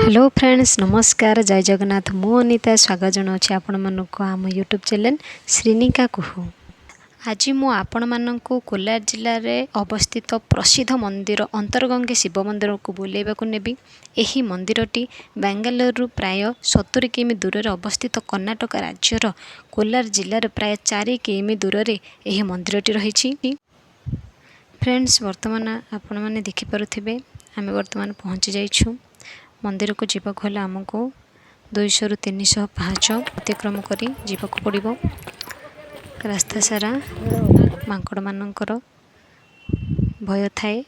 Hello friends नमस्कार जय जगन्नाथ मु अनिता स्वागत जनाऊँ आपण मानक आम यूट्यूब चैनल श्रीनिका कुहू। आज मु आपण मानक कोलार जिले में अवस्थित प्रसिद्ध मंदिर अंतरगंगे शिव मंदिर को बुलेवाक नेबी। एही मंदिरटी बेंगालुरु प्राय 70 किमी दूर में अवस्थित कर्नाटक राज्यर कोलार जिलार प्राय 4 किमी दूर में यह मंदिरटी रही। फ्रेंड्स वर्तमान आपण मैंने देखिपे आम वर्तमान पहुँची जाइछू। मंदिर को जीवा हेल्ले आमको 200 ରୁ 300 पाहाच अतिक्रम करी जीवाक पड़ो। रास्ता सारा मांकड़ मानकर भय थाए।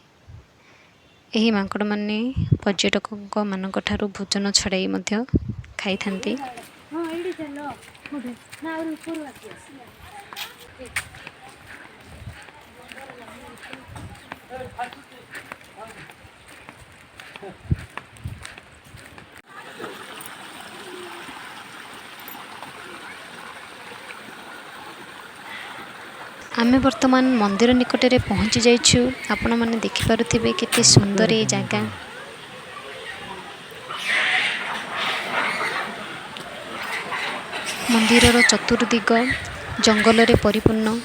यही मांकड़ माने पर्यटक मानक ठारू भोजन छड़ाई मध्य खाई थांती। आमे वर्तमान मंदिर निकट में पहुँची जाइछु। आपण माने देखि पारुथिबे केते सुंदर ए जगह। मंदिरर चतुर्दिग जंगल रे परिपूर्ण।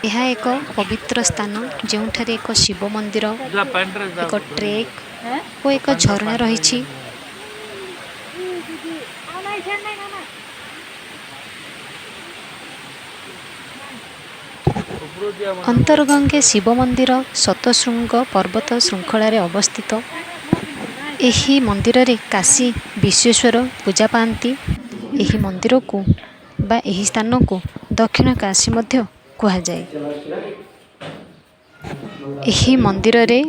यह एक पवित्र स्थान जोठारे एक शिव मंदिर एक ट्रेक और एक झरना रही। अंतरगंगे शिव मंदिर सतशृंग पर्वत श्रृंखला रे अवस्थित। एही मंदिर रे काशी विश्वेश्वर पूजा पाती। एही मंदिर को बा एही स्थान को दक्षिण काशी मध्य कहा जाए। एही मंदिर रे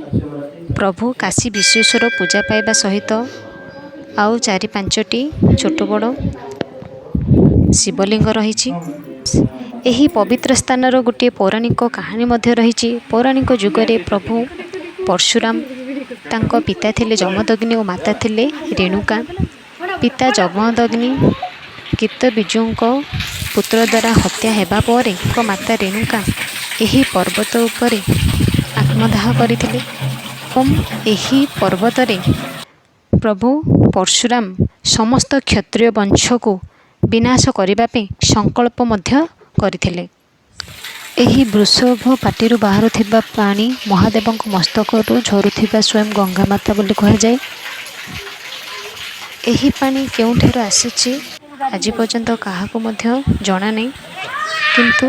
प्रभु काशी विश्वेश्वर पूजा पाइबा सहित आउ 4-5टी छोट बड़ शिवलिंग रही। एही पवित्र स्थान गोटे पौराणिक कहानी मध्य रही। पौराणिक जुगरे प्रभु परशुराम तांको पिता थिले जमदग्नि और माता थिले रेणुका। पिता जमदग्नि कीर्तबिजुओं पुत्र द्वारा हत्या हेबा परे माता रेणुका एही पर्वत उपरे आत्मदाह करथिले। एही पर्वत रे प्रभु परशुराम समस्त क्षत्रिय वंश को विनाश करने संकल्प मध्य करथिले। एही वृषभ पाटी बाहरुथिबा पानी महादेव मस्तक झरुथिबा स्वयं गंगा माता बोली कहा जाए। एही पानी केउठार आसीछि आज पर्यंत काहाको मध्य जणा नहीं, किंतु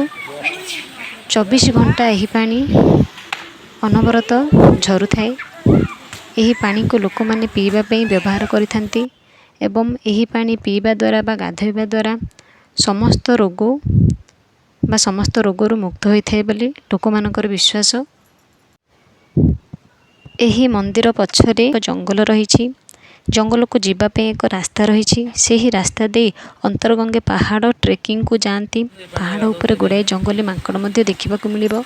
24 घंटा यही पानी अनवरत झरु थाए। यही पानी को लोक माने पीवा पे व्यवहार करिथांती एवं यही पानी पीवा द्वारा बा गाधोइबा द्वारा समस्त रोगरु मुक्त होइथाए बोली लोक मानकर विश्वास। यही मंदिर पछरे एक जंगल रही। जंगल को जीवापे एक रास्ता रही। से ही रास्ता दे अंतरगंगे पहाड़ ट्रेकिंग को जाती। पहाड़ ऊपर गुड़ाए जंगली मांकड़ मध्य देखा मिलिबो।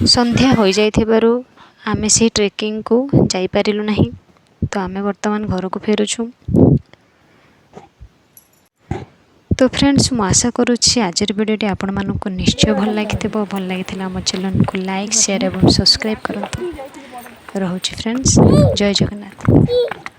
संध्या हो जाइथिबारु आमे से ट्रेकिंग को जाई पारिलु नहीं, तो आमे वर्तमान घर को फेरुछु। तो फ्रेंड्स मु आशा करुछि आजर वीडियोटी आपण मानक निश्चय भल लागिथिबो। भल लागिथिला हम चैनल को लाइक शेयर एवं सब्सक्राइब करंतु। रहुछि फ्रेंड्स, जय जगन्नाथ।